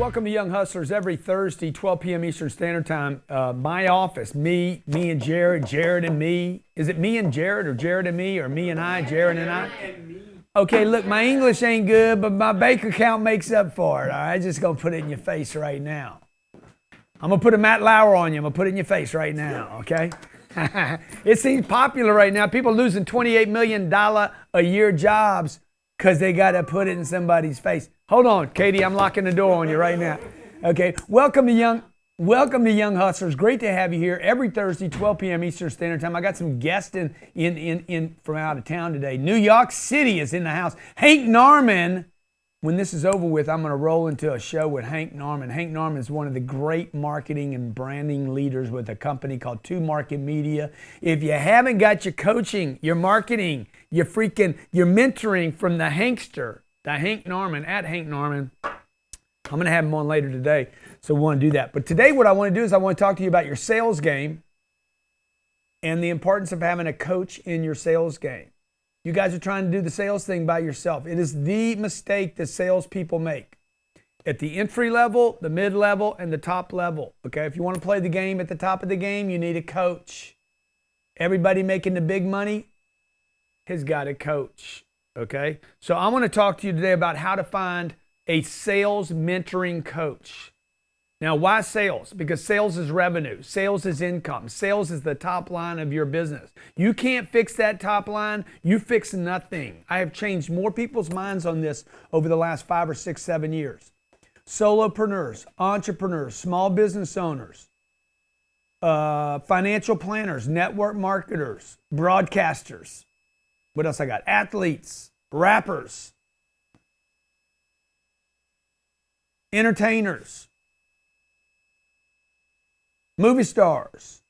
Welcome to Young Hustlers every Thursday, 12 p.m. Eastern Standard Time. My office, me and Jared, Jared and me. Is it me and Jared or Jared and me or me and I, Jared and I? Okay, look, my English ain't good, but my bank account makes up for it. All right, just going to put it in your face right now. I'm going to put a Matt Lauer on you. I'm going to put it in your face right now, okay? It seems popular right now. People losing $28 million a year jobs because they got to put it in somebody's face. Hold on, Katie, I'm locking the door on you right now. Okay, welcome to Young Hustlers. Great to have you here every Thursday, 12 p.m. Eastern Standard Time. I got some guests in from out of town today. New York City is in the house. Hank Norman. When this is over with, I'm going to roll into a show with Hank Norman. Hank Norman is one of the great marketing and branding leaders with a company called 2 Market Media. If you haven't got your coaching, your marketing, your mentoring from the Hankster, the Hank Norman, at Hank Norman, I'm going to have him on later today, so we want to do that. But today what I want to do is I want to talk to you about your sales game and the importance of having a coach in your sales game. You guys are trying to do the sales thing by yourself. It is the mistake that salespeople make. At the entry level, the mid level, and the top level. Okay, if you want to play the game at the top of the game, you need a coach. Everybody making the big money has got a coach. Okay, so I want to talk to you today about how to find a sales mentoring coach. Now, why sales? Because sales is revenue. Sales is income. Sales is the top line of your business. You can't fix that top line. You fix nothing. I have changed more people's minds on this over the last 5 or 6, 7 years. Solopreneurs, entrepreneurs, small business owners, financial planners, network marketers, broadcasters. What else I got? Athletes, rappers, entertainers, movie stars.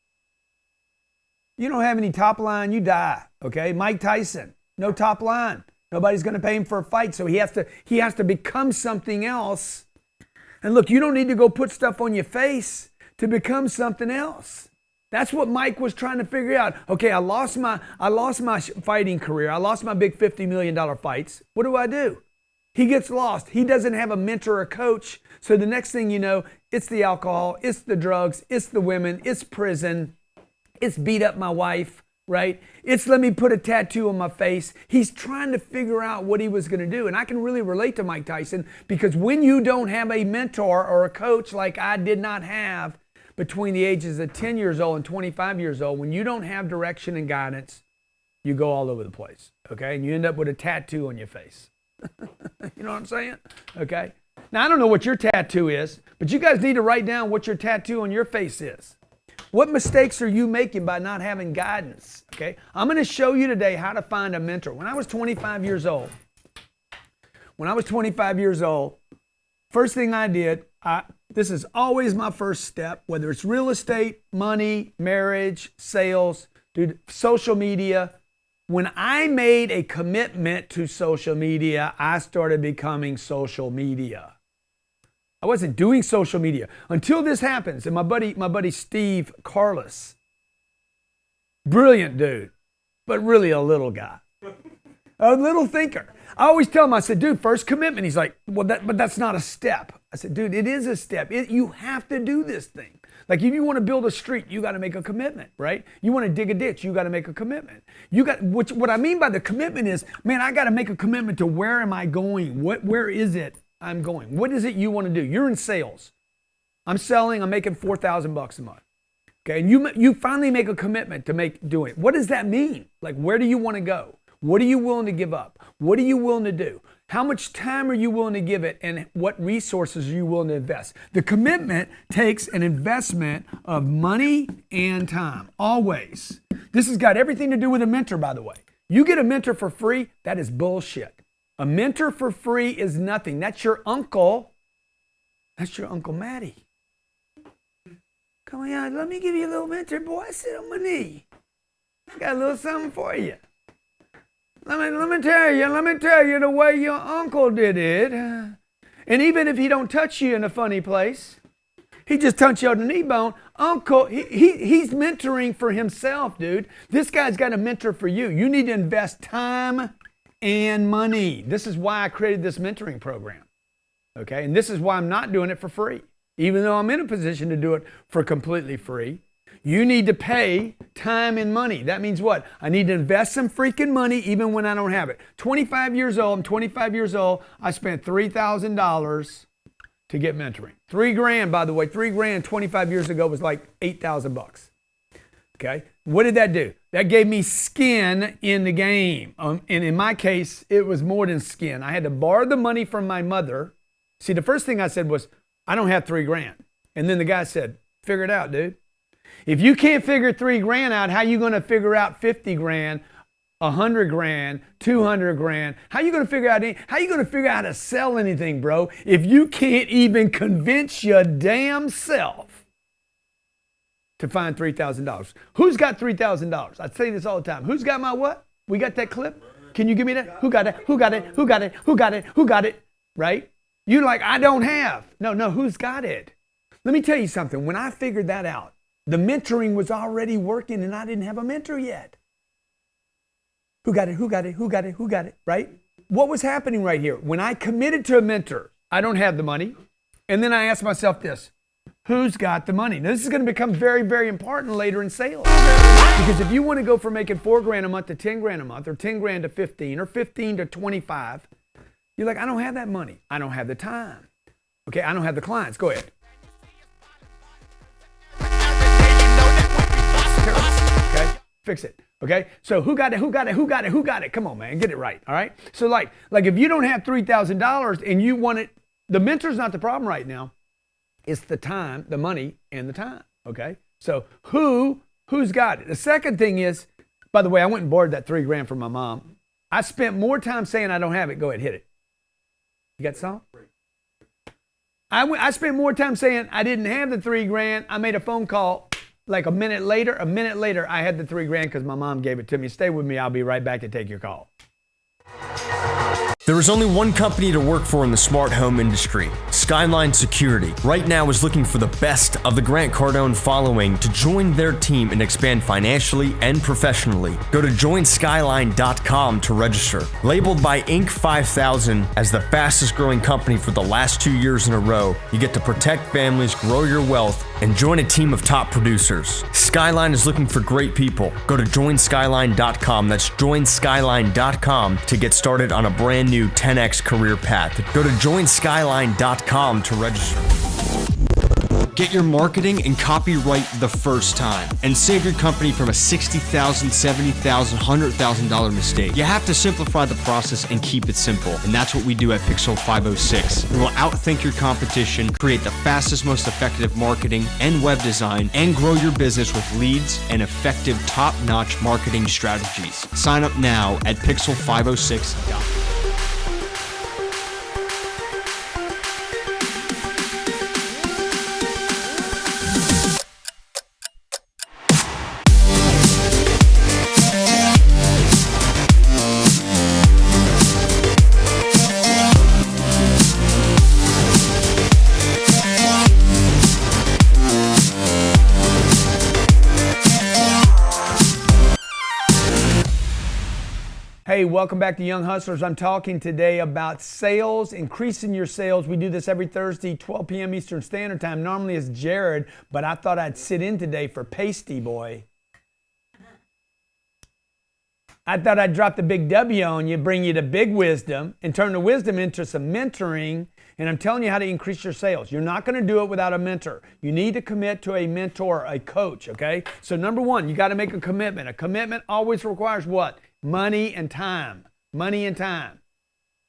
You don't have any top line, you die, okay? Mike Tyson, no top line. Nobody's going to pay him for a fight, so he has to become something else. And look, you don't need to go put stuff on your face to become something else. That's what Mike was trying to figure out. Okay, I lost my fighting career. I lost my big $50 million fights. What do? He gets lost. He doesn't have a mentor or coach. So the next thing you know, it's the alcohol, it's the drugs, it's the women, it's prison, it's beat up my wife, right? It's let me put a tattoo on my face. He's trying to figure out what he was going to do. And I can really relate to Mike Tyson because when you don't have a mentor or a coach like I did not have between the ages of 10 years old and 25 years old, when you don't have direction and guidance, you go all over the place, okay? And you end up with a tattoo on your face. You know what I'm saying? Okay. Now, I don't know what your tattoo is, but you guys need to write down what your tattoo on your face is. What mistakes are you making by not having guidance? Okay. I'm going to show you today how to find a mentor. When I was 25 years old, first thing I did, this is always my first step, whether it's real estate, money, marriage, sales, dude, social media. When I made a commitment to social media, I started becoming social media. I wasn't doing social media until this happens. And my buddy Steve Carlos, brilliant dude, but really a little guy, a little thinker. I always tell him, I said, dude, first commitment. He's like, well, but that's not a step. I said, dude, it is a step. You have to do this thing. Like if you want to build a street, you got to make a commitment, right? You want to dig a ditch, you got to make a commitment. What I mean by the commitment is, man, I got to make a commitment to where am I going? Where is it I'm going? What is it you want to do? You're in sales. I'm selling, I'm making $4,000 a month. Okay, and you finally make a commitment to doing it. What does that mean? Like where do you want to go? What are you willing to give up? What are you willing to do? How much time are you willing to give it? And what resources are you willing to invest? The commitment takes an investment of money and time, always. This has got everything to do with a mentor, by the way. You get a mentor for free, that is bullshit. A mentor for free is nothing. That's your uncle. That's your Uncle Matty. Come on, let me give you a little mentor. Boy, sit on my knee. I got a little something for you. Let me tell you the way your uncle did it. And even if he don't touch you in a funny place, he just touched you on the knee bone. Uncle, he's mentoring for himself, dude. This guy's got a mentor for you. You need to invest time and money. This is why I created this mentoring program. Okay, and this is why I'm not doing it for free, even though I'm in a position to do it for completely free. You need to pay time and money. That means what? I need to invest some freaking money even when I don't have it. 25 years old, I'm 25 years old. I spent $3,000 to get mentoring. $3,000, by the way, $3,000 25 years ago was like $8,000. Okay, what did that do? That gave me skin in the game. And in my case, it was more than skin. I had to borrow the money from my mother. See, the first thing I said was, I don't have $3,000. And then the guy said, figure it out, dude. If you can't figure $3,000 out, how are you going to figure out $50,000, $100,000, $200,000? How are you going to figure out how to sell anything, bro, if you can't even convince your damn self to find $3,000? Who's got $3,000? I say this all the time. Who's got my what? We got that clip? Can you give me that? Who got it? Who got it? Who got it? Who got it? Who got it? Right? You're like, I don't have. No, who's got it? Let me tell you something. When I figured that out, the mentoring was already working and I didn't have a mentor yet. Who got it? Who got it? Who got it? Who got it? Right? What was happening right here? When I committed to a mentor, I don't have the money. And then I asked myself this, who's got the money? Now, this is going to become very, very important later in sales. Because if you want to go from making $4,000 a month to $10,000 a month, or $10,000 to 15, or 15 to 25, you're like, I don't have that money. I don't have the time. Okay, I don't have the clients. Go ahead. Okay, fix it. Okay, so who got it? Who got it? Who got it? Who got it? Come on, man, get it right. All right. So like if you don't have $3,000 and you want it, the mentor's not the problem right now. It's the time, the money, and the time. Okay. So who's got it? The second thing is, by the way, I went and borrowed that $3,000 from my mom. I spent more time saying I don't have it. Go ahead, hit it. You got the song? I spent more time saying I didn't have the $3,000. I made a phone call like a minute later, I had the $3,000 because my mom gave it to me. Stay with me. I'll be right back to take your call. There is only one company to work for in the smart home industry, Skyline Security. Right now is looking for the best of the Grant Cardone following to join their team and expand financially and professionally. Go to joinskyline.com to register. Labeled by Inc. 5000 as the fastest growing company for the last 2 years in a row, you get to protect families, grow your wealth, and join a team of top producers. Skyline is looking for great people. Go to joinskyline.com. That's joinskyline.com to get started on a brand new 10x career path. Go to joinskyline.com to register. Get your marketing and copy right the first time and save your company from a $60,000, $70,000, $100,000 mistake. You have to simplify the process and keep it simple. And that's what we do at Pixel 506. We will outthink your competition, create the fastest, most effective marketing and web design, and grow your business with leads and effective top-notch marketing strategies. Sign up now at pixel506.com. Hey, welcome back to Young Hustlers. I'm talking today about sales, increasing your sales. We do this every Thursday, 12 p.m. Eastern Standard Time. Normally it's Jared, but I thought I'd sit in today for Pasty Boy. I thought I'd drop the big W on you, bring you the big wisdom, and turn the wisdom into some mentoring. And I'm telling you how to increase your sales. You're not going to do it without a mentor. You need to commit to a mentor, a coach, okay? So number one, you got to make a commitment. A commitment always requires what? Money and time. Money and time,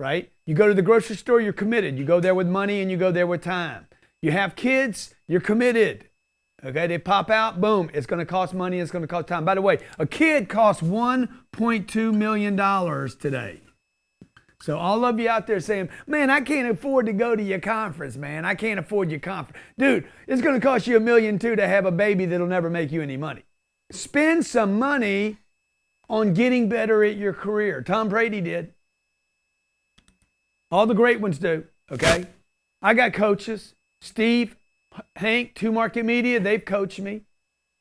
right? You go to the grocery store, you're committed. You go there with money and you go there with time. You have kids, you're committed. Okay, they pop out, boom, it's going to cost money, it's going to cost time. By the way, a kid costs $1.2 million today. So all of you out there saying, man, I can't afford to go to your conference, man. I can't afford your conference. Dude, it's going to cost you $1.2 million to have a baby that'll never make you any money. Spend some money on getting better at your career. Tom Brady did. All the great ones do, okay? I got coaches. Steve, Hank, 2 Market Media, they've coached me.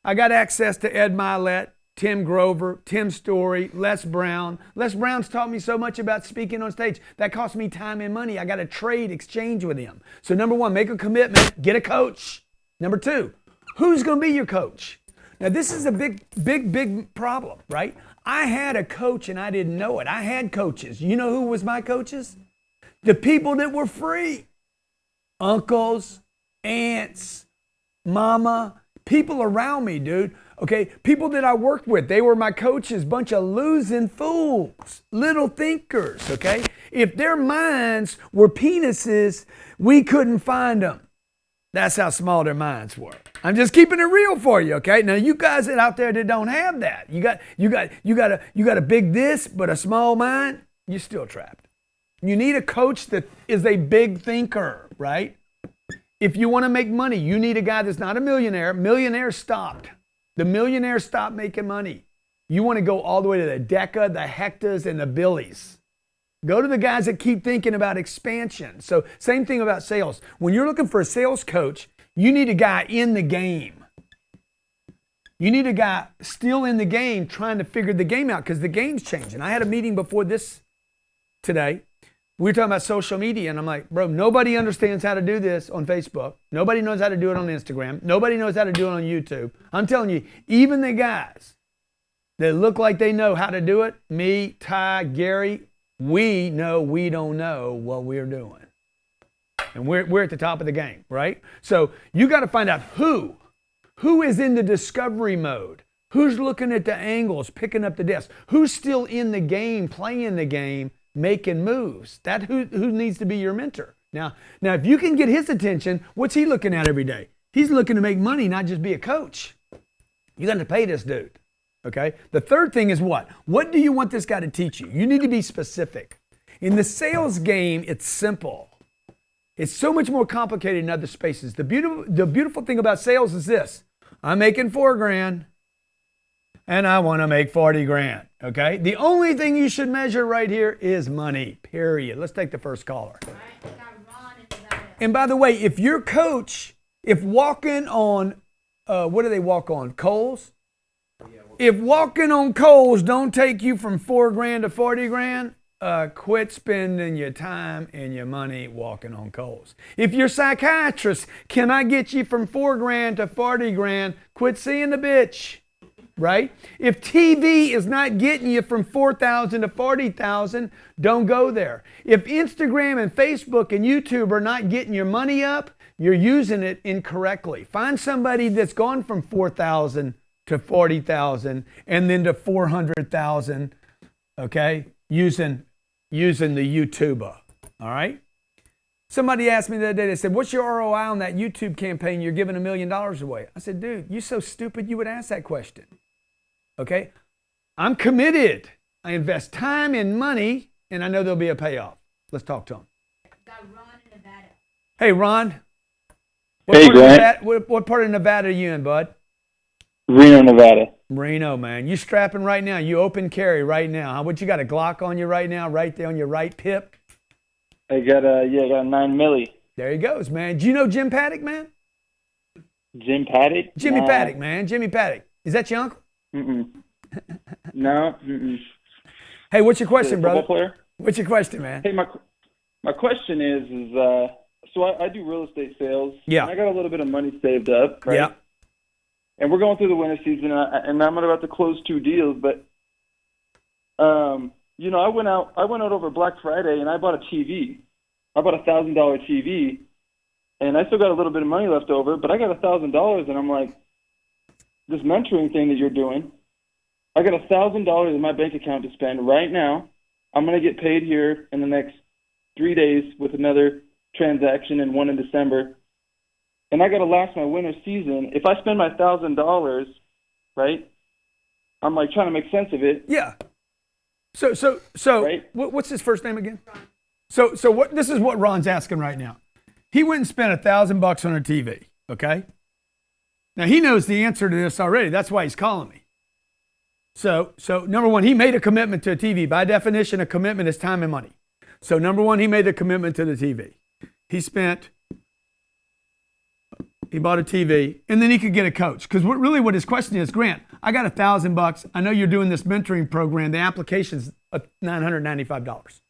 I got access to Ed Milet, Tim Grover, Tim Story, Les Brown. Les Brown's taught me so much about speaking on stage. That cost me time and money. I got to trade, exchange with him. So number one, make a commitment, get a coach. Number two, who's going to be your coach? Now this is a big problem, right? I had a coach and I didn't know it. I had coaches. You know who was my coaches? The people that were free. Uncles, aunts, mama, people around me, dude. Okay, people that I worked with, they were my coaches, bunch of losing fools, little thinkers, okay? If their minds were penises, we couldn't find them. That's how small their minds were. I'm just keeping it real for you, okay? Now you guys out there that don't have that, you got a big this but a small mind, you're still trapped. You need a coach that is a big thinker, right? If you want to make money, you need a guy that's not a millionaire. Millionaires stopped. The millionaires stopped making money. You want to go all the way to the Deca, the Hectas, and the Billies. Go to the guys that keep thinking about expansion. So same thing about sales. When you're looking for a sales coach, you need a guy in the game. You need a guy still in the game trying to figure the game out because the game's changing. I had a meeting before this today. We were talking about social media, and I'm like, bro, nobody understands how to do this on Facebook. Nobody knows how to do it on Instagram. Nobody knows how to do it on YouTube. I'm telling you, even the guys that look like they know how to do it, me, Ty, Gary, we know we don't know what we're doing. And we're at the top of the game, right? So you got to find out who is in the discovery mode, who's looking at the angles, picking up the disc, who's still in the game, playing the game, making moves. That who needs to be your mentor. Now, if you can get his attention, what's he looking at every day? He's looking to make money, not just be a coach. You got to pay this dude. Okay? The third thing is what? What do you want this guy to teach you? You need to be specific. In the sales game, it's simple. It's so much more complicated in other spaces. The beautiful thing about sales is this. I'm making $4,000 and I want to make 40 grand. Okay? The only thing you should measure right here is money, period. Let's take the first caller. And by the way, if your coach, if walking on, what do they walk on? Coals? If walking on coals don't take you from $4,000 to 40 grand, quit spending your time and your money walking on coals. If your psychiatrist cannot get you from $4,000 to 40 grand, quit seeing the bitch. Right? If TV is not getting you from 4,000 to 40,000, don't go there. If Instagram and Facebook and YouTube are not getting your money up, you're using it incorrectly. Find somebody that's gone from 4,000 to 40,000 and then to 400,000, okay? Using the YouTuber, all right? Somebody asked me the other day, they said, what's your ROI on that YouTube campaign you're giving $1 million away? I said, dude, you're so stupid you would ask that question. Okay? I'm committed. I invest time and money, and I know there'll be a payoff. Let's talk to him. Got Ron in Nevada. Hey, Ron. What part of Nevada are you in, bud? Reno, Nevada. Reno, man. You strapping right now. You open carry right now. Huh? What, you got a Glock on you right now, right there on your right hip? I got a 9 milli. There he goes, man. Do you know Jim Paddock, man? Jim Paddock? Jimmy Paddock, man. Jimmy Paddock. Is that your uncle? Mm-mm. No. Mm-mm. Hey, what's your question, brother? Player? What's your question, man? Hey, my question is so I do real estate sales. Yeah. And I got a little bit of money saved up, right? Yeah. And we're going through the winter season, and I'm about to close 2 deals, but you know, I went out over Black Friday and I bought a TV. I bought a $1,000 TV, and I still got a little bit of money left over, but I got $1,000, and I'm like, this mentoring thing that you're doing, I got $1,000 in my bank account to spend right now. I'm going to get paid here in the next 3 days with another transaction and one in December. And I got to last my winter season. If I spend my $1,000, right, I'm like trying to make sense of it. Yeah. So, right? What's his first name again? So what? This is what Ron's asking right now. He went and spent $1,000 on a TV. Okay. Now he knows the answer to this already. That's why he's calling me. So number one, he made a commitment to a TV. By definition, a commitment is time and money. So number one, he made a commitment to the TV. He spent He bought a TV, and then he could get a coach. Because what his question is, Grant, I got $1,000. I know you're doing this mentoring program. The application's $995.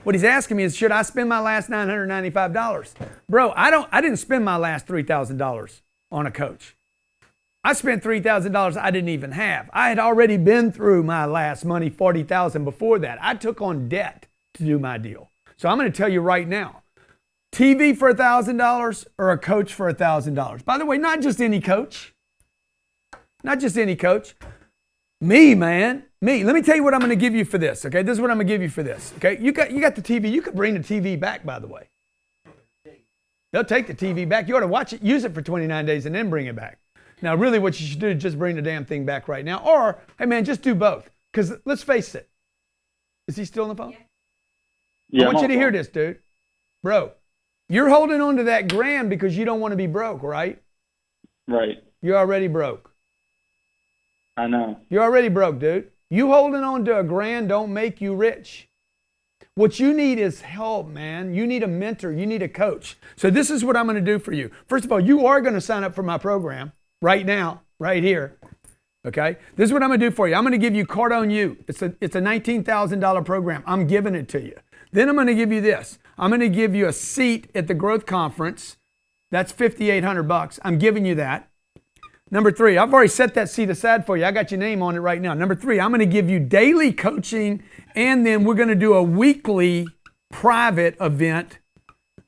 What he's asking me is, should I spend my last $995? Bro, I didn't spend my last $3,000 on a coach. I spent $3,000 I didn't even have. I had already been through my last money, $40,000 before that. I took on debt to do my deal. So I'm going to tell you right now, TV for $1,000 or a coach for $1,000. By the way, not just any coach. Not just any coach. Me, man. Me. Let me tell you what I'm going to give you for this, okay? This is what I'm going to give you for this, okay? You got the TV. You could bring the TV back, by the way. They'll take the TV back. You ought to watch it, use it for 29 days, and then bring it back. Now, really what you should do is just bring the damn thing back right now. Or, hey, man, just do both. Because let's face it. Is he still on the phone? Yeah, I want you to hear this, dude. Bro, you're holding on to that grand because you don't want to be broke, right? Right. You're already broke. I know. You're already broke, dude. You holding on to a grand don't make you rich. What you need is help, man. You need a mentor. You need a coach. So this is what I'm going to do for you. First of all, you are going to sign up for my program right now, right here. Okay? This is what I'm going to do for you. I'm going to give you Cardone U. It's a $19,000 program. I'm giving it to you. Then I'm going to give you this. I'm going to give you a seat at the growth conference. That's $5,800. I'm giving you that. Number 3, I've already set that seat aside for you. I got your name on it right now. Number 3, I'm going to give you daily coaching, and then we're going to do a weekly private event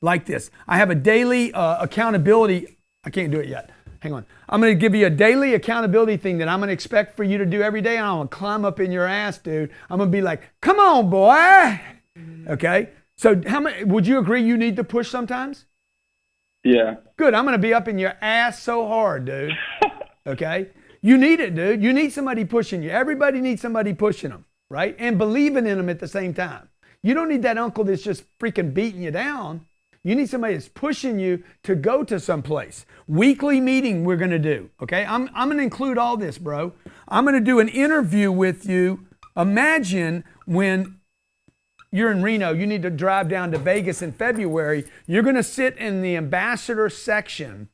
like this. I have a daily accountability. I can't do it yet. Hang on. I'm going to give you a daily accountability thing that I'm going to expect for you to do every day, and I'm going to climb up in your ass, dude. I'm going to be like, come on, boy. Okay? So how many, would you agree you need to push sometimes? Yeah. Good. I'm going to be up in your ass so hard, dude. Okay? You need it, dude. You need somebody pushing you. Everybody needs somebody pushing them, right? And believing in them at the same time. You don't need that uncle that's just freaking beating you down. You need somebody that's pushing you to go to someplace. Weekly meeting we're going to do, okay? I'm going to include all this, bro. I'm going to do an interview with you. Imagine when you're in Reno, you need to drive down to Vegas in February. You're going to sit in the ambassador section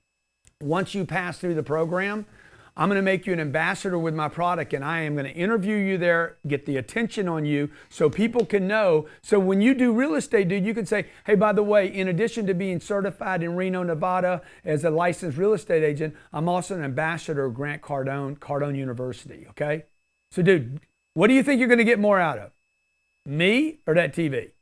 once you pass through the program. I'm going to make you an ambassador with my product, and I am going to interview you there, get the attention on you so people can know. So when you do real estate, dude, you can say, hey, by the way, in addition to being certified in Reno, Nevada as a licensed real estate agent, I'm also an ambassador of Grant Cardone, Cardone University, okay? So, dude, what do you think you're going to get more out of? Me or that TV?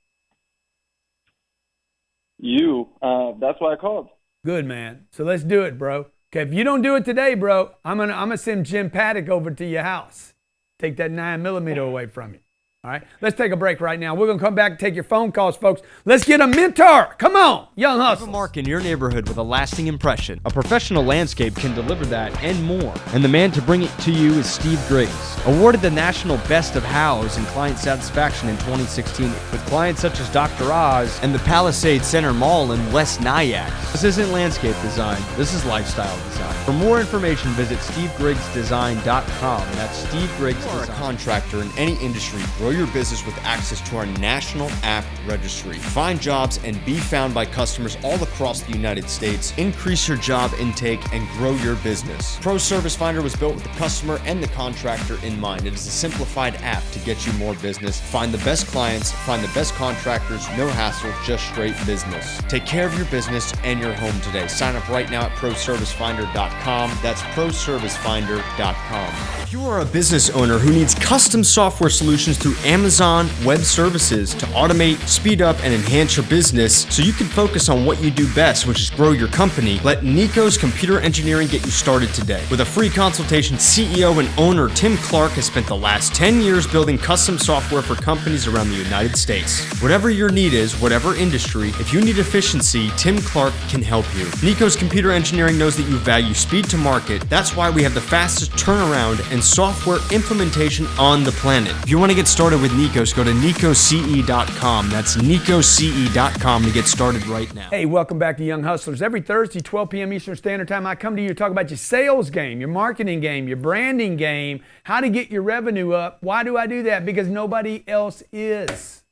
You. That's why I called. Good, man. So let's do it, bro. Okay, if you don't do it today, bro, I'm gonna send Jim Paddock over to your house. Take that 9mm away from you. All right, let's take a break right now. We're going to come back and take your phone calls, folks. Let's get a mentor. Come on, young hustlers. Leave a mark in your neighborhood with a lasting impression. A professional landscape can deliver that and more. And the man to bring it to you is Steve Griggs. Awarded the National Best of Hows in Client Satisfaction in 2016 with clients such as Dr. Oz and the Palisades Center Mall in West Nyack. This isn't landscape design. This is lifestyle design. For more information, visit stevegriggsdesign.com. That's Steve Griggs Design. You are a contractor in any industry. Grow your business with access to our national app registry. Find jobs and be found by customers all across the United States. Increase your job intake and grow your business. Pro Service Finder was built with the customer and the contractor in mind. It is a simplified app to get you more business. Find the best clients, find the best contractors, no hassle, just straight business. Take care of your business and your home today. Sign up right now at ProServiceFinder.com. That's ProServiceFinder.com. If you are a business owner who needs custom software solutions through Amazon Web Services to automate, speed up, and enhance your business so you can focus on what you do best, which is grow your company, let Nico's Computer Engineering get you started today. With a free consultation, CEO and owner Tim Clark has spent the last 10 years building custom software for companies around the United States. Whatever your need is, whatever industry, if you need efficiency, Tim Clark can help you. Nico's Computer Engineering knows that you value speed to market. That's why we have the fastest turnaround and software implementation on the planet. If you want to get started with Nikos, go to nicoce.com. That's nicoce.com to get started right now. Hey, welcome back to Young Hustlers. Every Thursday, 12 p.m. Eastern Standard Time, I come to you to talk about your sales game, your marketing game, your branding game, how to get your revenue up. Why do I do that? Because nobody else is.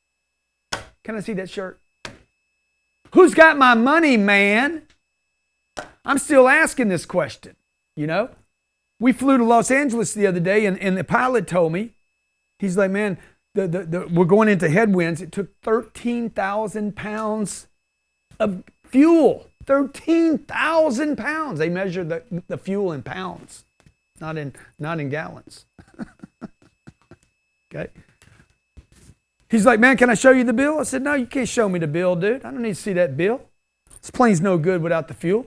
Can I see that shirt? Who's got my money, man? I'm still asking this question, you know? We flew to Los Angeles the other day, and the pilot told me, he's like, man, we're going into headwinds. It took 13,000 pounds of fuel. 13,000 pounds. They measure the fuel in pounds, not in gallons. Okay. He's like, man, can I show you the bill? I said, no, you can't show me the bill, dude. I don't need to see that bill. This plane's no good without the fuel.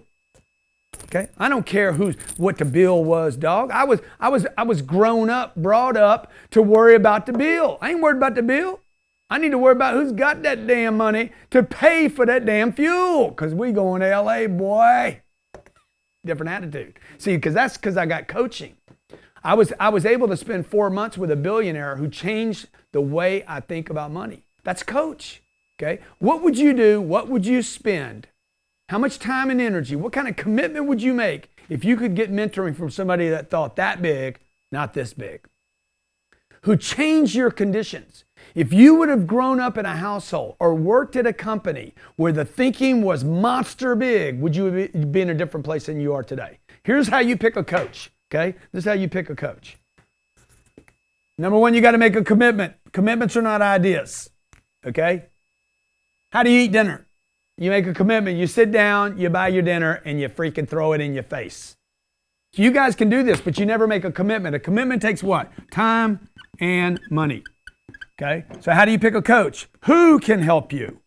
Okay, I don't care what the bill was, dog. I was brought up to worry about the bill. I ain't worried about the bill. I need to worry about who's got that damn money to pay for that damn fuel. Because we going to LA, boy. Different attitude. See, because I got coaching. I was able to spend 4 months with a billionaire who changed the way I think about money. That's coach. Okay, what would you do? What would you spend? How much time and energy, what kind of commitment would you make if you could get mentoring from somebody that thought that big, not this big, who changed your conditions? If you would have grown up in a household or worked at a company where the thinking was monster big, would you be in a different place than you are today? Here's how you pick a coach, okay? This is how you pick a coach. Number one, you got to make a commitment. Commitments are not ideas, okay? How do you eat dinner? You make a commitment. You sit down, you buy your dinner, and you freaking throw it in your face. So you guys can do this, but you never make a commitment. A commitment takes what? Time and money. Okay? So how do you pick a coach? Who can help you?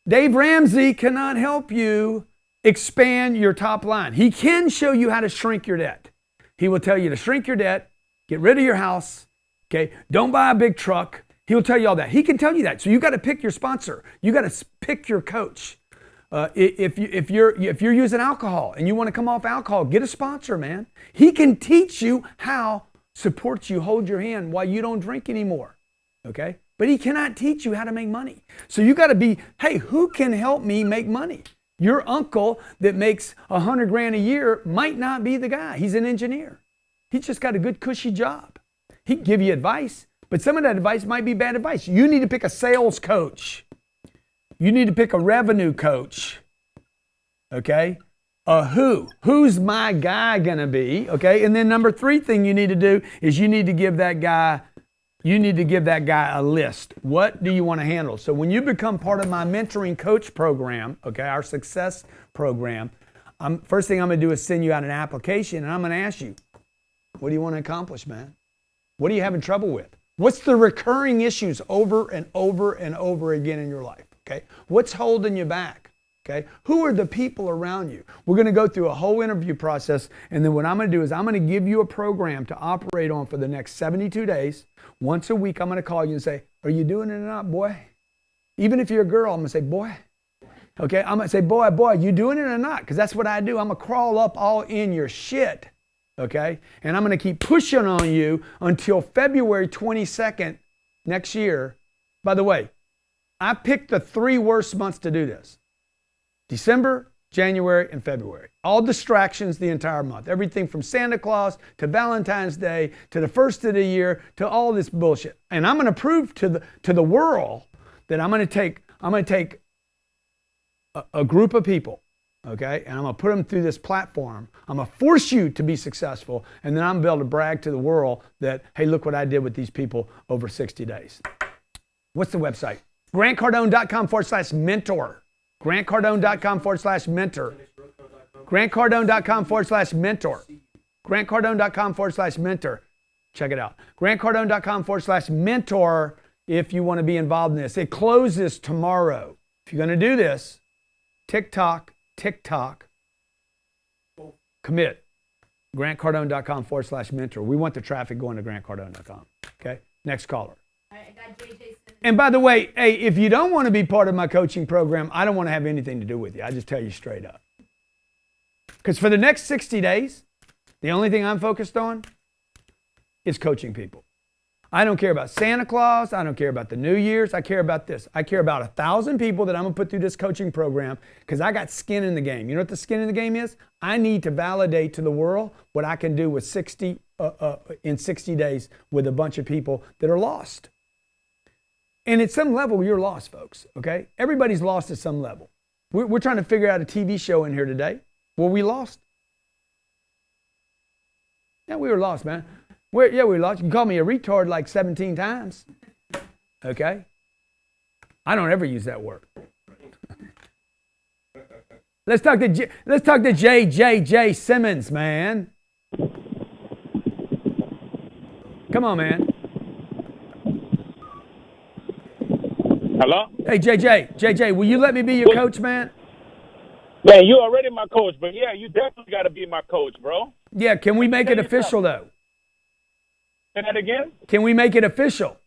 Dave Ramsey cannot help you expand your top line. He can show you how to shrink your debt. He will tell you to shrink your debt, get rid of your house, okay? Don't buy a big truck. He'll tell you all that. He can tell you that. So you got to pick your sponsor. You got to pick your coach. If you're using alcohol and you want to come off alcohol, get a sponsor, man. He can teach you how, support you, hold your hand while you don't drink anymore. Okay? But he cannot teach you how to make money. So you got to be, hey, who can help me make money? Your uncle that makes $100,000 a year might not be the guy. He's an engineer. He's just got a good cushy job. He can give you advice. But some of that advice might be bad advice. You need to pick a sales coach. You need to pick a revenue coach. Okay? Who's my guy going to be? Okay? And then number 3 thing you need to do is you need to give that guy a list. What do you want to handle? So when you become part of my mentoring coach program, okay, our success program, first thing I'm going to do is send you out an application, and I'm going to ask you, what do you want to accomplish, man? What are you having trouble with? What's the recurring issues over and over and over again in your life? Okay? What's holding you back? Okay? Who are the people around you? We're going to go through a whole interview process, and then what I'm going to do is I'm going to give you a program to operate on for the next 72 days. Once a week, I'm going to call you and say, are you doing it or not, boy? Even if you're a girl, I'm going to say, boy. Okay? I'm going to say, boy, you doing it or not? Because that's what I do. I'm going to crawl up all in your shit. Okay? And I'm going to keep pushing on you until February 22nd next year. By the way, I picked the 3 worst months to do this. December, January, and February. All distractions the entire month. Everything from Santa Claus to Valentine's Day to the first of the year to all this bullshit. And I'm going to prove to the world that I'm going to take a group of people, okay, and I'm going to put them through this platform. I'm going to force you to be successful, and then I'm going to be able to brag to the world that, hey, look what I did with these people over 60 days. What's the website? GrantCardone.com/mentor. GrantCardone.com/mentor. GrantCardone.com/mentor. GrantCardone.com/mentor. Check it out. GrantCardone.com/mentor if you want to be involved in this. It closes tomorrow. If you're going to do this, TikTok, commit. GrantCardone.com/mentor. We want the traffic going to GrantCardone.com. Okay? Next caller. I got JJ. And by the way, hey, if you don't want to be part of my coaching program, I don't want to have anything to do with you. I just tell you straight up. Because for the next 60 days, the only thing I'm focused on is coaching people. I don't care about Santa Claus. I don't care about the New Year's. I care about this. I care about 1,000 people that I'm going to put through this coaching program because I got skin in the game. You know what the skin in the game is? I need to validate to the world what I can do with 60 days with a bunch of people that are lost. And at some level, you're lost, folks, okay? Everybody's lost at some level. We're trying to figure out a TV show in here today. Were we lost? Yeah, we were lost, man. We were lost. You can call me a retard like 17 times. Okay? I don't ever use that word. Let's talk to J. Simmons, man. Come on, man. Hello? Hey, JJ, will you let me be your coach, man? Man, you already my coach, but yeah, you definitely got to be my coach, bro. Yeah, can we make it official, though? Say that again? Can we make it official?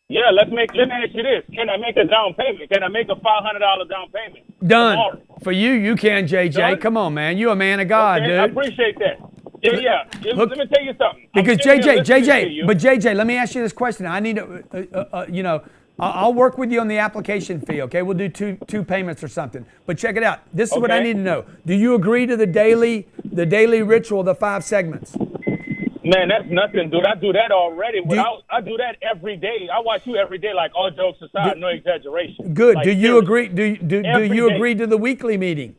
Yeah, let me ask you this. Can I make a down payment? Can I make a $500 down payment? Done. Tomorrow? For you can, JJ. Done? Come on, man. You a man of God, okay, dude. I appreciate that. Yeah. Look, let me tell you something. Because JJ, let me ask you this question. I need to, I'll work with you on the application fee, okay? We'll do two payments or something. But check it out. This is what I need to know. Do you agree to the daily ritual, the 5 segments? Man, that's nothing, dude. I do that already. I do that every day. I watch you every day, like all jokes aside, no exaggeration. Good. Like, do you agree? Do you agree to the weekly meeting?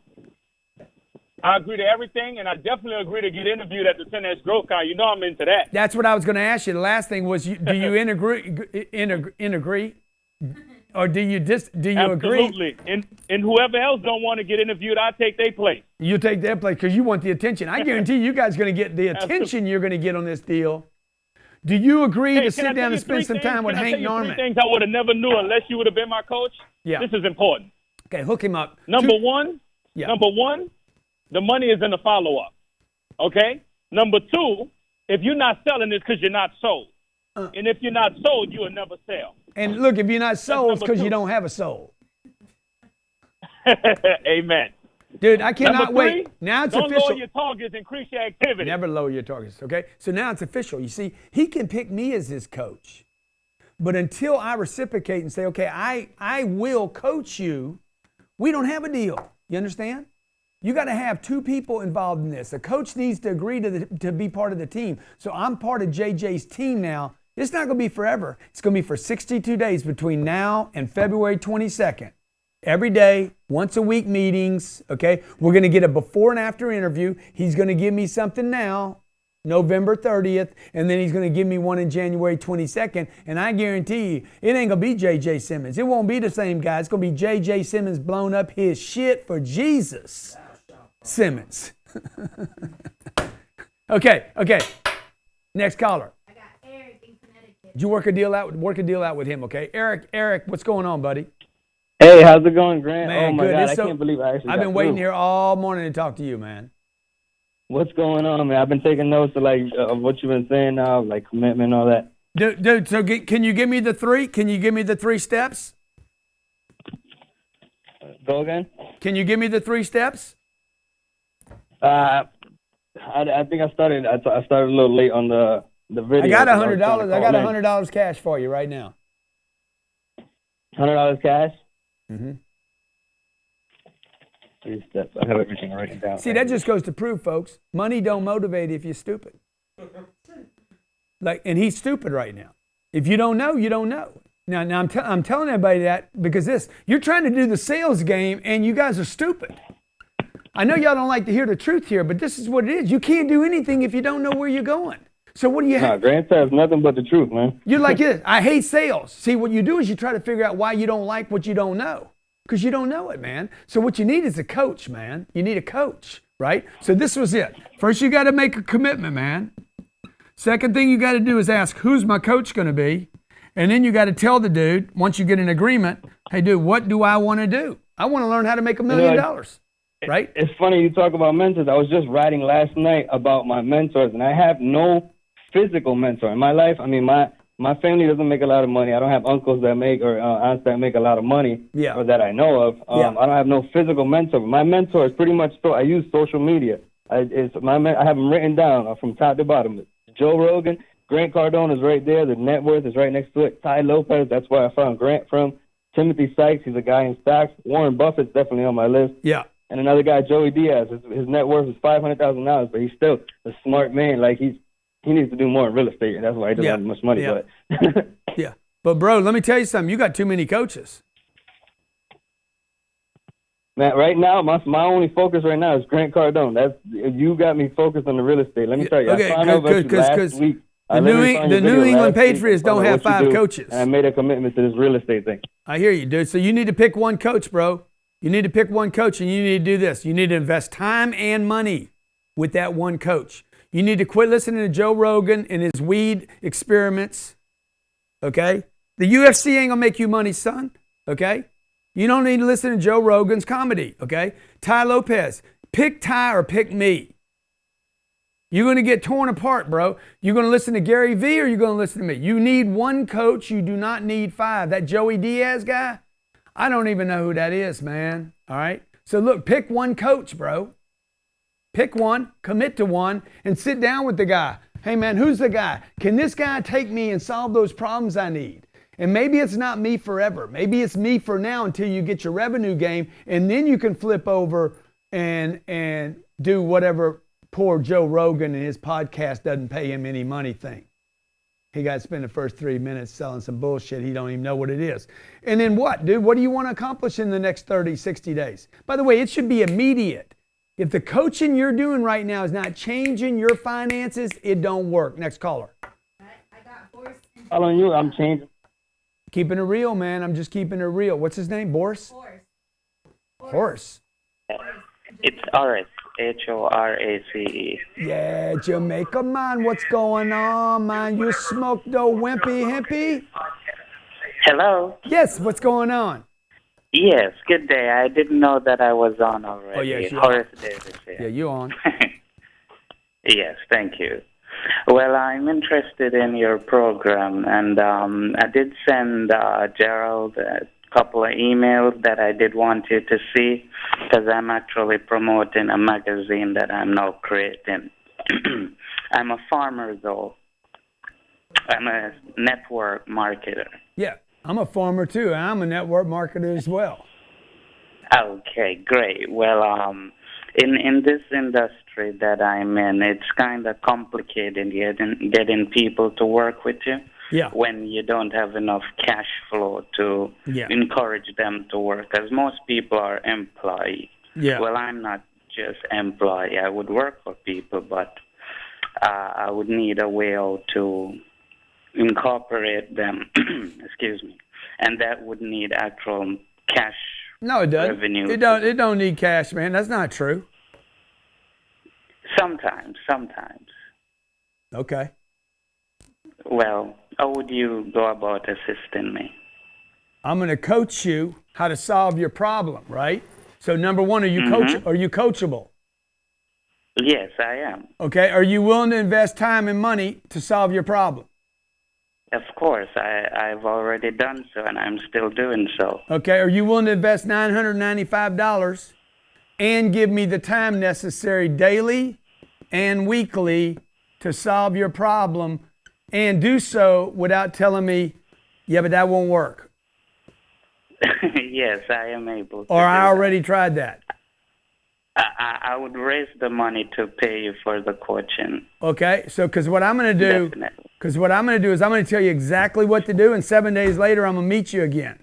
I agree to everything, and I definitely agree to get interviewed at the 10X Growth Con. You know I'm into that. That's what I was going to ask you. The last thing was, do you agree? Or do you agree? Absolutely. And whoever else don't want to get interviewed, I take their place. You take their place because you want the attention. I guarantee you guys are going to get the attention you're going to get on this deal. Do you agree to sit down and spend some time with Hank Norman? 3 things I would have never knew unless you would have been my coach. Yeah. This is important. Okay, hook him up. Number one, the money is in the follow-up. Okay? Number 2, if you're not selling, it's because you're not sold. And if you're not sold, you will never sell. And look, if you're not sold, it's because you don't have a soul. Amen. Dude, I cannot Number 3, wait. Now it's don't official. lower your targets, increase your activity. Never lower your targets, okay? So now it's official. You see, he can pick me as his coach. But until I reciprocate and say, okay, I will coach you, we don't have a deal. You understand? You got to have 2 people involved in this. A coach needs to agree to be part of the team. So I'm part of JJ's team now. It's not going to be forever. It's going to be for 62 days between now and February 22nd. Every day, once a week meetings, okay? We're going to get a before and after interview. He's going to give me something now, November 30th, and then he's going to give me one in January 22nd. And I guarantee you, it ain't going to be J.J. Simmons. It won't be the same guy. It's going to be J.J. Simmons blown up his shit for Jesus. Simmons. Okay. Next caller. I got Eric in Connecticut. Did you work a deal out with him, okay? Eric, what's going on, buddy? Hey, how's it going, Grant? Man, oh my good. God, I can't believe I actually I've got been waiting through. here all morning to talk to you, man. What's going on, man? I've been taking notes of of what you've been saying now, like commitment and all that. Dude, so can you give me the 3? Can you give me the 3 steps? Go again? Can you give me the 3 steps? I think I started a little late on the video. I got $100. I got $100 cash for you right now. $100 cash? Mm-hmm. 3 steps. I have everything written down. See, that just goes to prove, folks, money don't motivate if you're stupid. And he's stupid right now. If you don't know, you don't know. Now I'm telling everybody that because you're trying to do the sales game and you guys are stupid. I know y'all don't like to hear the truth here, but this is what it is. You can't do anything if you don't know where you're going. So what do you have? Grant says nothing but the truth, man. You're like this. I hate sales. See, what you do is you try to figure out why you don't like what you don't know. Because you don't know it, man. So what you need is a coach, man. You need a coach, right? So this was it. First, you got to make a commitment, man. Second thing you got to do is ask, who's my coach going to be? And then you got to tell the dude, once you get an agreement, hey, dude, what do I want to do? I want to learn how to make $1 million. Right? It's funny you talk about mentors. I was just writing last night about my mentors, and I have no physical mentor in my life. I mean, my family doesn't make a lot of money. I don't have uncles that make or aunts that make a lot of money, or that I know of. I don't have no physical mentor. My mentor is pretty much I use social media. I have them written down from top to bottom. Joe Rogan, Grant Cardone is right there. The net worth is right next to it. Ty Lopez, that's where I found Grant from. Timothy Sykes, he's a guy in stocks. Warren Buffett's definitely on my list. Yeah. And another guy, Joey Diaz, his net worth is $500,000, but he's still a smart man. Like he needs to do more in real estate, and that's why he doesn't have much money. Yeah. But yeah, but bro, let me tell you something. You got too many coaches. Man, right now, my only focus right now is Grant Cardone. You got me focused on the real estate. Let me tell you, Okay, I found out about you last week. The New England Patriots don't have 5 coaches. And I made a commitment to this real estate thing. I hear you, dude. So you need to pick one coach, bro. You need to pick one coach, and you need to do this. You need to invest time and money with that one coach. You need to quit listening to Joe Rogan and his weed experiments, okay? The UFC ain't going to make you money, son, okay? You don't need to listen to Joe Rogan's comedy, okay? Ty Lopez, pick Ty or pick me. You're going to get torn apart, bro. You're going to listen to Gary Vee or you're going to listen to me. You need one coach. You do not need 5. That Joey Diaz guy, I don't even know who that is, man, all right? So look, pick one coach, bro. Pick one, commit to one, and sit down with the guy. Hey, man, who's the guy? Can this guy take me and solve those problems I need? And maybe it's not me forever. Maybe it's me for now until you get your revenue game, and then you can flip over and do whatever poor Joe Rogan and his podcast doesn't pay him any money thing. He got to spend the first 3 minutes selling some bullshit. He don't even know what it is. And then what, dude? What do you want to accomplish in the next 30, 60 days? By the way, it should be immediate. If the coaching you're doing right now is not changing your finances, it don't work. Next caller. I got Boris. Following you, I'm changing. Keeping it real, man. I'm just keeping it real. What's his name? Boris? Horace. It's Horace. Horace. Yeah, Jamaica, man. What's going on, man? You smoked the wimpy hippie? Hello? Yes, what's going on? Yes, good day. I didn't know that I was on already. Oh, yes, you Horace Davis here. Yeah, you on. Yes, thank you. Well, I'm interested in your program, and I did send Gerald a couple of emails that I did want you to see, because I'm actually promoting a magazine that I'm now creating. I'm a farmer, though. I'm a network marketer. Yeah, I'm a farmer, too. And I'm a network marketer as well. Okay, great. Well, in this industry that I'm in, it's kind of complicated getting people to work with you. Yeah. When you don't have enough cash flow to encourage them to work, because most people are employee. Yeah. Well, I'm not just employee. I would work for people, but I would need a way out to incorporate them. Excuse me, and that would need actual cash. No, it doesn't. Revenue. It don't need cash, man. That's not true. Sometimes. Okay. Well, how would you go about assisting me? I'm going to coach you how to solve your problem, right? So number one, are you coachable? Yes, I am. Okay. Are you willing to invest time and money to solve your problem? Of course, I've already done so, and I'm still doing so. Okay. Are you willing to invest $995 and give me the time necessary daily and weekly to solve your problem, and do so without telling me, yeah, but that won't work? Yes, I am able to. Or I already tried that. I would raise the money to pay you for the coaching. Okay, so because what I'm going to do, is I'm going to tell you exactly what to do, and 7 days later I'm going to meet you again.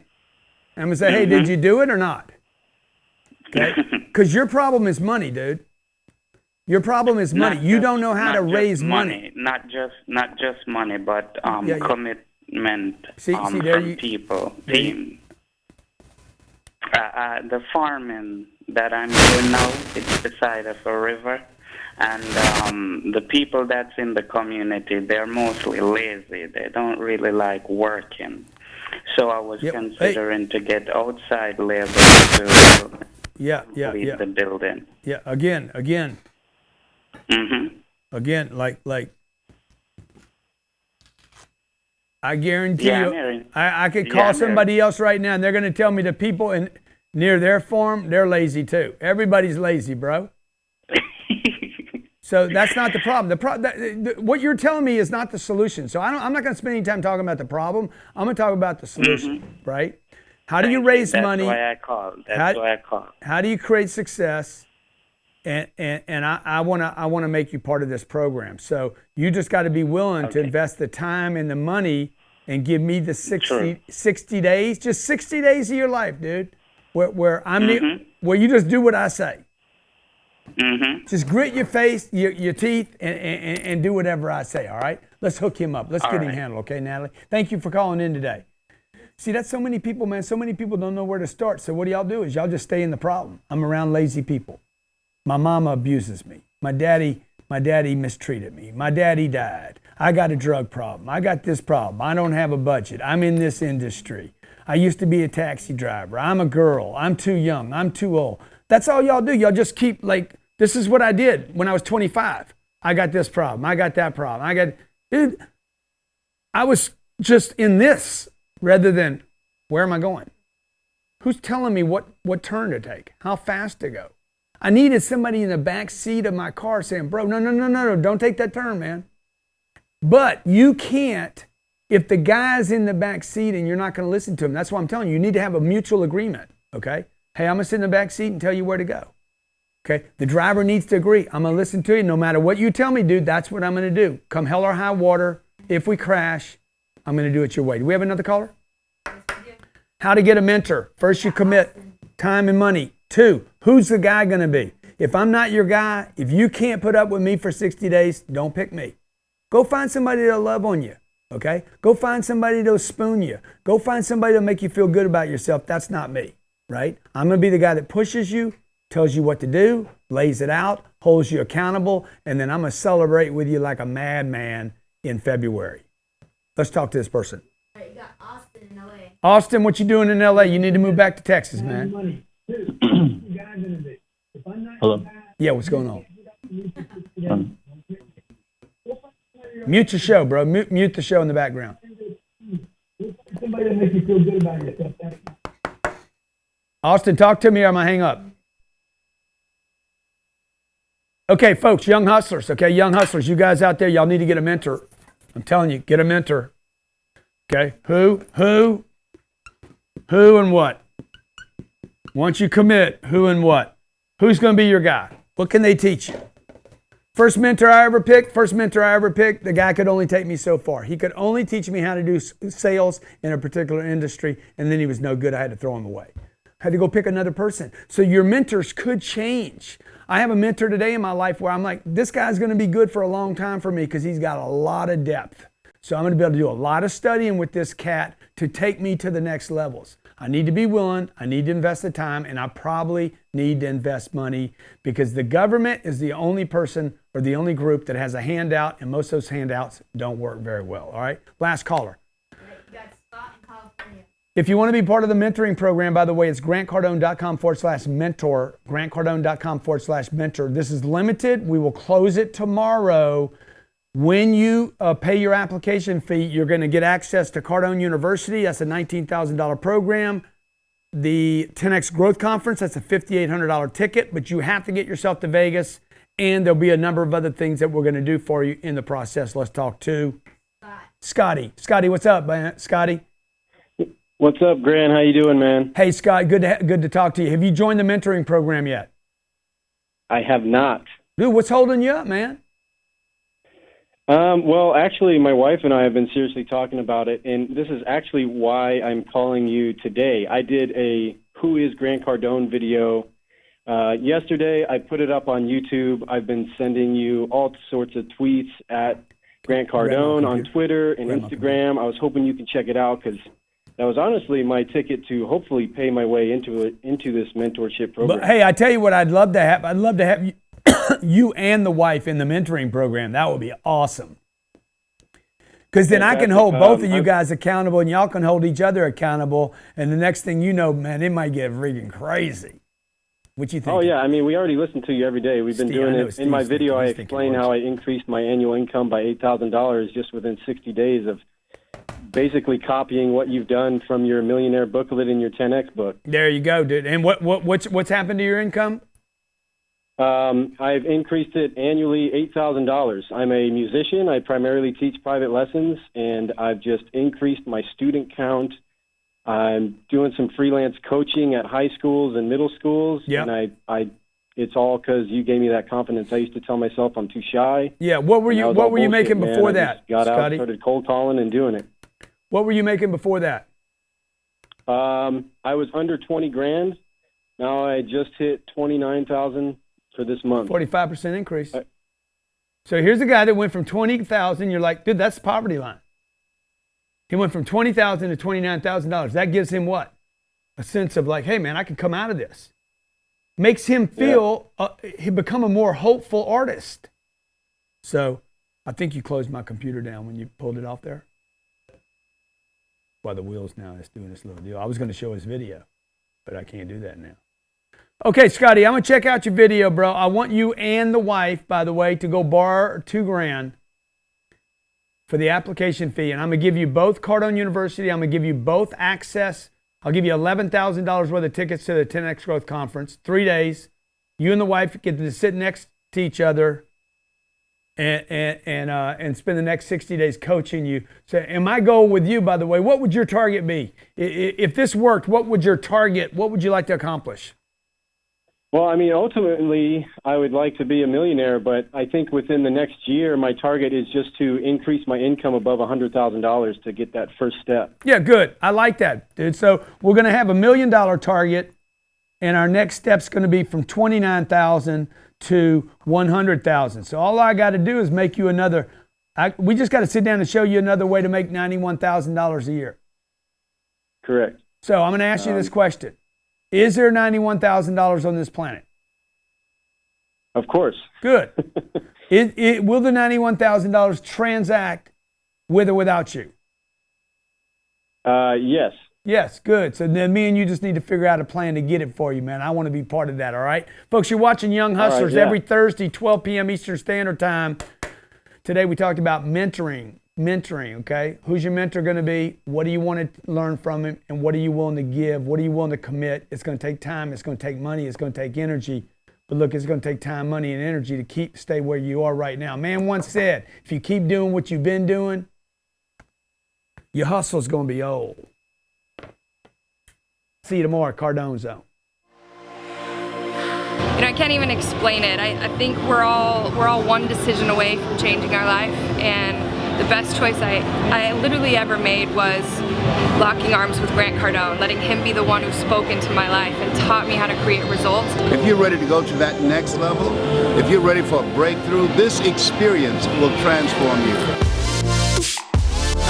I'm going to say, hey, did you do it or not? Okay, because your problem is money, dude. Your problem is money. You don't know how to raise money. Not just money, but commitment from people, team. The farming that I'm doing now, it's beside of a river, and the people that's in the community, they're mostly lazy. They don't really like working. So I was considering to get outside labor to lead the building. Yeah, again. Again, like I guarantee you, I could call somebody else right now, and they're going to tell me the people near their farm, they're lazy too. Everybody's lazy, bro. So that's not the problem. What you're telling me is not the solution. So I'm not going to spend any time talking about the problem. I'm going to talk about the solution, right? How do you raise money? That's why I called. How do you create success? And I want to make you part of this program. So you just got to be willing to invest the time and the money and give me the 60 days, just 60 days of your life, dude. where where you just do what I say. Mm-hmm. Just grit your face, your teeth, and do whatever I say, all right? Let's hook him up. Let's get him handled, okay, Natalie? Thank you for calling in today. See, that's so many people, man. So many people don't know where to start. So what do y'all do is y'all just stay in the problem. I'm around lazy people. My mama abuses me. My daddy mistreated me. My daddy died. I got a drug problem. I got this problem. I don't have a budget. I'm in this industry. I used to be a taxi driver. I'm a girl. I'm too young. I'm too old. That's all y'all do. Y'all just keep this is what I did when I was 25. I got this problem. I got that problem. Dude, I was just in this rather than where am I going? Who's telling me what turn to take? How fast to go? I needed somebody in the back seat of my car saying, bro, no, don't take that turn, man. But you can't, if the guy's in the back seat and you're not going to listen to him. That's why I'm telling you, you need to have a mutual agreement, okay? Hey, I'm going to sit in the back seat and tell you where to go, okay? The driver needs to agree. I'm going to listen to you. No matter what you tell me, dude, that's what I'm going to do. Come hell or high water, if we crash, I'm going to do it your way. Do we have another caller? How to get a mentor. First, you commit time and money. 2, who's the guy going to be? If I'm not your guy, if you can't put up with me for 60 days, don't pick me. Go find somebody that'll love on you, okay? Go find somebody that'll spoon you. Go find somebody that'll make you feel good about yourself. That's not me, right? I'm going to be the guy that pushes you, tells you what to do, lays it out, holds you accountable, and then I'm going to celebrate with you like a madman in February. Let's talk to this person. All right, you got Austin in LA. Austin, what you doing in LA? You need to move back to Texas, man. Hello. Yeah, what's going on? Mute your show, bro. Mute the show in the background. Austin, talk to me or I'm going to hang up. Okay, folks, young hustlers, okay? Young hustlers, you guys out there, y'all need to get a mentor. I'm telling you, get a mentor. Okay? Who, and what? Once you commit, who and what? Who's going to be your guy? What can they teach you? First mentor I ever picked, the guy could only take me so far. He could only teach me how to do sales in a particular industry, and then he was no good. I had to throw him away. I had to go pick another person. So your mentors could change. I have a mentor today in my life where I'm like, this guy's going to be good for a long time for me because he's got a lot of depth. So I'm going to be able to do a lot of studying with this cat to take me to the next levels. I need to be willing, I need to invest the time, and I probably need to invest money because the government is the only person or the only group that has a handout, and most of those handouts don't work very well. All right, last caller. All right, you got Scott in California. If you want to be part of the mentoring program, by the way, it's grantcardone.com/mentor, grantcardone.com/mentor. This is limited. We will close it tomorrow. When you pay your application fee, you're going to get access to Cardone University. That's a $19,000 program. The 10X Growth Conference, that's a $5,800 ticket, but you have to get yourself to Vegas, and there'll be a number of other things that we're going to do for you in the process. Let's talk to Scotty. Scotty, what's up, man? Scotty? What's up, Grant? How you doing, man? Hey, Scott, good to talk to you. Have you joined the mentoring program yet? I have not. Dude, what's holding you up, man? Well, actually, my wife and I have been seriously talking about it, and this is actually why I'm calling you today. I did a Who is Grant Cardone video yesterday. I put it up on YouTube. I've been sending you all sorts of tweets at Grant Cardone on Twitter and Instagram. I was hoping you could check it out because that was honestly my ticket to hopefully pay my way into this mentorship program. But hey, I tell you what, I'd love to have you. You and the wife in the mentoring program. That would be awesome. Because then I can hold both of you guys accountable and y'all can hold each other accountable. And the next thing you know, man, it might get freaking crazy. What you think? Oh, yeah. I mean, we already listen to you every day. We've been doing it. In my video, I explain how I increased my annual income by $8,000 just within 60 days of basically copying what you've done from your millionaire booklet in your 10X book. There you go, dude. And what's happened to your income? I've increased it annually $8,000. I'm a musician. I primarily teach private lessons, and I've just increased my student count. I'm doing some freelance coaching at high schools and middle schools, and it's all because you gave me that confidence. I used to tell myself I'm too shy. Yeah, what were you making before that, got Scotty? out, started cold calling and doing it. What were you making before that? I was under 20 grand. Now I just hit 29,000 for this month. 45% increase. So here's a guy that went from 20,000. You're like, dude, that's the poverty line. He went from 20,000 to $29,000. That gives him what? A sense of like, hey man, I can come out of this. Makes him feel he become a more hopeful artist. So I think you closed my computer down when you pulled it off there. By the wheels now, it's doing this little deal. I was going to show his video, but I can't do that now. Okay, Scotty, I'm going to check out your video, bro. I want you and the wife, by the way, to go borrow $2,000 for the application fee. And I'm going to give you both Cardone University. I'm going to give you both access. I'll give you $11,000 worth of tickets to the 10X Growth Conference, 3 days. You and the wife get to sit next to each other and spend the next 60 days coaching you. So, and my goal with you, by the way, what would your target be? If this worked, what would your target, what would you like to accomplish? Well, I mean, ultimately, I would like to be a millionaire, but I think within the next year, my target is just to increase my income above $100,000 to get that first step. Yeah, good. I like that, dude. So we're going to have $1 million target, and our next step's going to be from $29,000 to $100,000. So all I got to do is make you another. We just got to sit down and show you another way to make $91,000 a year. Correct. So I'm going to ask you this question. Is there $91,000 on this planet? Of course. Good. Will the $91,000 transact with or without you? Yes. Yes, good. So then me and you just need to figure out a plan to get it for you, man. I want to be part of that, all right? Folks, you're watching Young Hustlers every Thursday, 12 p.m. Eastern Standard Time. Today we talked about mentoring, okay? Who's your mentor going to be? What do you want to learn from him? And what are you willing to give? What are you willing to commit? It's going to take time. It's going to take money. It's going to take energy. But look, it's going to take time, money, and energy to stay where you are right now. Man once said, if you keep doing what you've been doing, your hustle's going to be old. See you tomorrow at Cardone Zone. You know, I can't even explain it. I think we're all one decision away from changing our life, and the best choice I literally ever made was locking arms with Grant Cardone, letting him be the one who spoke into my life and taught me how to create results. If you're ready to go to that next level, if you're ready for a breakthrough, this experience will transform you.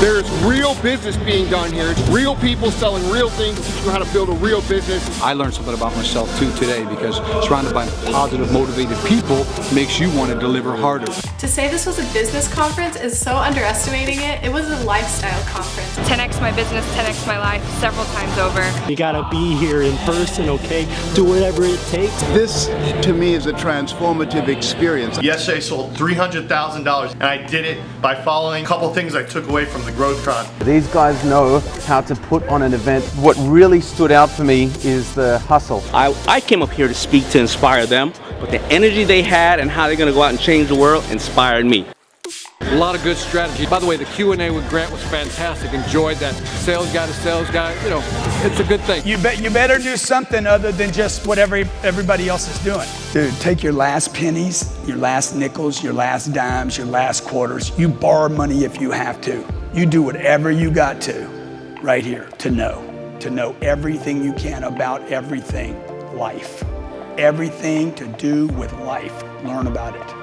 There's real business being done here. Real people selling real things to teach you how to build a real business. I learned something about myself too today, because surrounded by positive, motivated people makes you want to deliver harder. To say this was a business conference is so underestimating it. It was a lifestyle conference. 10x my business, 10x my life, several times over. You gotta be here in person, okay? Do whatever it takes. This, to me, is a transformative experience. Yesterday I sold $300,000, and I did it by following a couple things I took away from the Growth Con. These guys know how to put on an event. What really stood out for me is the hustle. I came up here to speak to inspire them, but the energy they had and how they're going to go out and change the world inspired me. A lot of good strategy. By the way, the Q&A with Grant was fantastic. Enjoyed that. Sales guy to sales guy, you know, it's a good thing. You better do something other than just what everybody else is doing. Dude, take your last pennies, your last nickels, your last dimes, your last quarters. You borrow money if you have to. You do whatever you got to right here to know everything you can about everything life. Everything to do with life. Learn about it.